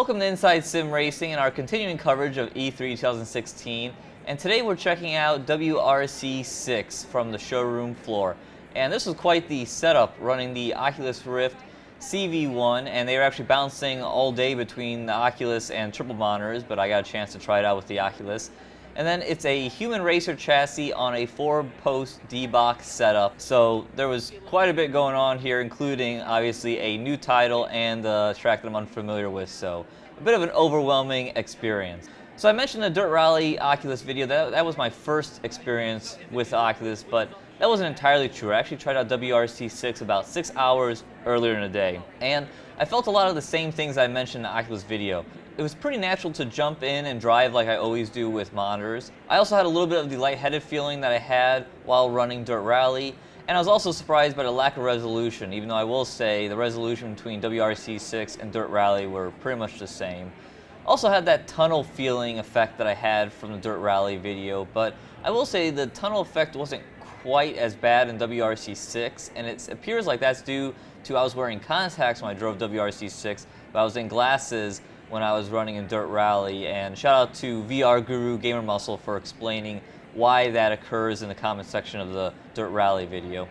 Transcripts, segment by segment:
Welcome to Inside Sim Racing and our continuing coverage of E3 2016. And today we're checking out WRC 6 from the showroom floor. And this was quite the setup, running the Oculus Rift CV1, and they were actually bouncing all day between the Oculus and triple monitors, but I got a chance to try it out with the Oculus. And then it's a human racer chassis on a 4-post D-box setup. So there was quite a bit going on here, including obviously a new title and a track that I'm unfamiliar with. So a bit of an overwhelming experience. So I mentioned the Dirt Rally Oculus video. That was my first experience with Oculus, but that wasn't entirely true. I actually tried out WRC 6 about 6 hours earlier in the day. And I felt a lot of the same things I mentioned in the Oculus video. It was pretty natural to jump in and drive like I always do with monitors. I also had a little bit of the lightheaded feeling that I had while running Dirt Rally, and I was also surprised by the lack of resolution, even though I will say the resolution between WRC 6 and Dirt Rally were pretty much the same. Also had that tunnel feeling effect that I had from the Dirt Rally video, but I will say the tunnel effect wasn't quite as bad in WRC 6, and it appears like that's due to I was wearing contacts when I drove WRC 6, but I was in glasses when I was running in Dirt Rally. And shout out to VR Guru Gamer Muscle for explaining why that occurs in the comment section of the Dirt Rally video.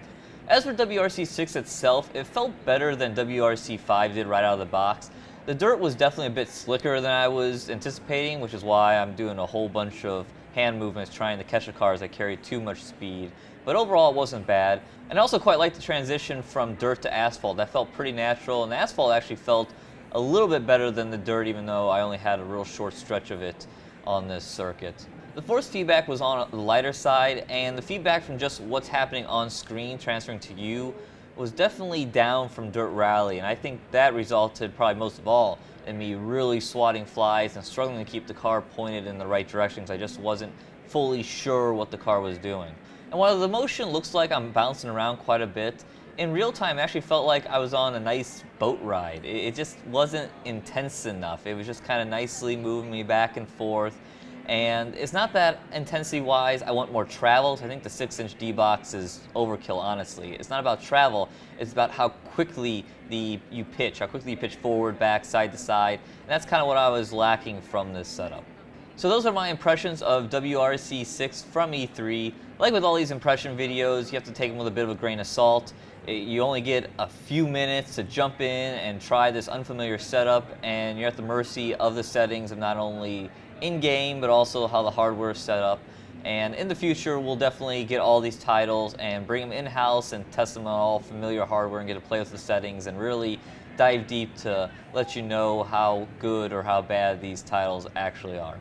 As for WRC 6 itself, it felt better than WRC 5 did right out of the box. The dirt was definitely a bit slicker than I was anticipating, which is why I'm doing a whole bunch of hand movements trying to catch the cars that carry too much speed. But overall, it wasn't bad. And I also quite liked the transition from dirt to asphalt. That felt pretty natural, and the asphalt actually felt a little bit better than the dirt, even though I only had a real short stretch of it on this circuit. The force feedback was on the lighter side, and the feedback from just what's happening on screen transferring to you was definitely down from Dirt Rally, and I think that resulted probably most of all in me really swatting flies and struggling to keep the car pointed in the right direction because I just wasn't fully sure what the car was doing. And while the motion looks like I'm bouncing around quite a bit, in real time it actually felt like I was on a nice boat ride. It just wasn't intense enough. It was just kind of nicely moving me back and forth. And it's not that intensity-wise I want more travel. I think the 6-inch D-box is overkill, honestly. It's not about travel. It's about how quickly you pitch forward, back, side to side. And that's kind of what I was lacking from this setup. So those are my impressions of WRC 6 from E3. Like with all these impression videos, you have to take them with a bit of a grain of salt. You only get a few minutes to jump in and try this unfamiliar setup, and you're at the mercy of the settings of not only in-game, but also how the hardware is set up. And in the future, we'll definitely get all these titles and bring them in-house and test them on all familiar hardware and get to play with the settings and really dive deep to let you know how good or how bad these titles actually are.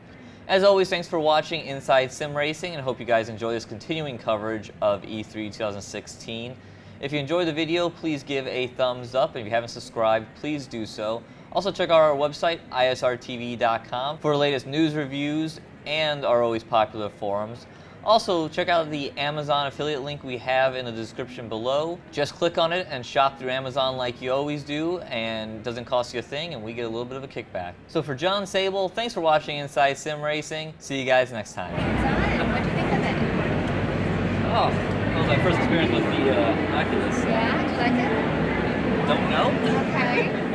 As always, thanks for watching Inside Sim Racing, and I hope you guys enjoy this continuing coverage of E3 2016. If you enjoyed the video, please give a thumbs up, and if you haven't subscribed, please do so. Also check out our website, isrtv.com, for the latest news reviews and our always popular forums. Also, check out the Amazon affiliate link we have in the description below. Just click on it and shop through Amazon like you always do, and it doesn't cost you a thing, and we get a little bit of a kickback. So for John Sable, thanks for watching Inside Sim Racing. See you guys next time. What'd you think of it? Oh, that was my first experience with the Oculus. Yeah, did you like it? Don't know. Okay.